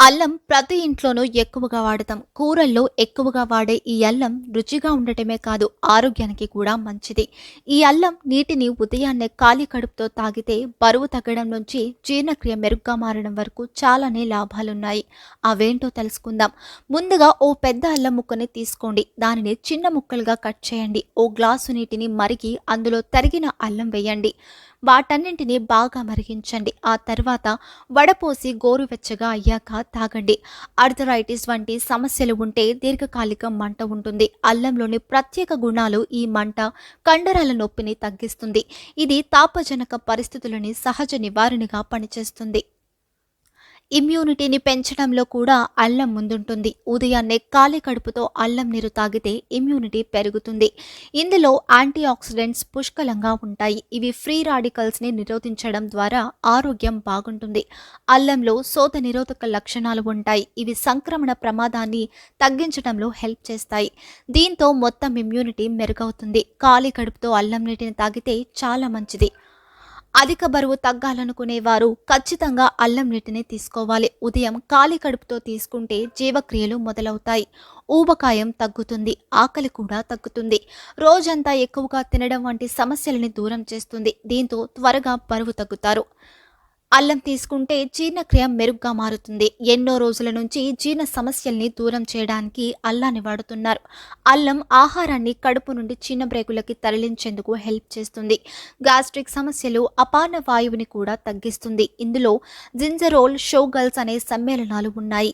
అల్లం ప్రతి ఇంట్లోనూ ఎక్కువగా వాడతాం. కూరల్లో ఎక్కువగా వాడే ఈ అల్లం రుచిగా ఉండటమే కాదు, ఆరోగ్యానికి కూడా మంచిది. ఈ అల్లం నీటిని ఉదయాన్నే ఖాళీ కడుపుతో తాగితే బరువు తగ్గడం నుంచి జీర్ణక్రియ మెరుగ్గా మారడం వరకు చాలానే లాభాలున్నాయి. అవేంటో తెలుసుకుందాం. ముందుగా ఓ పెద్ద అల్లం ముక్కని తీసుకోండి. దానిని చిన్న ముక్కలుగా కట్ చేయండి. ఓ గ్లాసు నీటిని మరిగి అందులో తరిగిన అల్లం వేయండి. వాటన్నింటినీ బాగా మరిగించండి. ఆ తర్వాత వడపోసి గోరువెచ్చగా అయ్యాక తాగండి. ఆర్థరైటిస్ వంటి సమస్యలు ఉంటే దీర్ఘకాలిక మంట ఉంటుంది. అల్లంలోని ప్రత్యేక గుణాలు ఈ మంట, కండరాల నొప్పిని తగ్గిస్తుంది. ఇది తాపజనక పరిస్థితులని సహజ నివారణగా పనిచేస్తుంది. ఇమ్యూనిటీని పెంచడంలో కూడా అల్లం ముందుంటుంది. ఉదయాన్నే ఖాళీ కడుపుతో అల్లం నీరు తాగితే ఇమ్యూనిటీ పెరుగుతుంది. ఇందులో యాంటీ ఆక్సిడెంట్స్ పుష్కలంగా ఉంటాయి. ఇవి ఫ్రీ రాడికల్స్ని నిరోధించడం ద్వారా ఆరోగ్యం బాగుంటుంది. అల్లంలో శోథ నిరోధక లక్షణాలు ఉంటాయి. ఇవి సంక్రమణ ప్రమాదాన్ని తగ్గించడంలో హెల్ప్ చేస్తాయి. దీంతో మొత్తం ఇమ్యూనిటీ మెరుగవుతుంది. ఖాళీ కడుపుతో అల్లం నీటిని తాగితే చాలా మంచిది. అధిక బరువు తగ్గాలనుకునేవారు ఖచ్చితంగా అల్లం నీటిని తీసుకోవాలి. ఉదయం ఖాళీ కడుపుతో తీసుకుంటే జీవక్రియలు మొదలవుతాయి. ఊబకాయం తగ్గుతుంది. ఆకలి కూడా తగ్గుతుంది. రోజంతా ఎక్కువగా తినడం వంటి సమస్యలని దూరం చేస్తుంది. దీంతో త్వరగా బరువు తగ్గుతారు. అల్లం తీసుకుంటే జీర్ణక్రియ మెరుగ్గా మారుతుంది. ఎన్నో రోజుల నుంచి జీర్ణ సమస్యల్ని దూరం చేయడానికి అల్లాన్ని వాడుతున్నారు. అల్లం ఆహారాన్ని కడుపు నుండి చిన్న బ్రేకులకి తరలించేందుకు హెల్ప్ చేస్తుంది. గ్యాస్ట్రిక్ సమస్యలు, అపాన వాయువుని కూడా తగ్గిస్తుంది. ఇందులో జింజరోల్, షోగల్స్ అనే సమ్మేళనాలు ఉన్నాయి.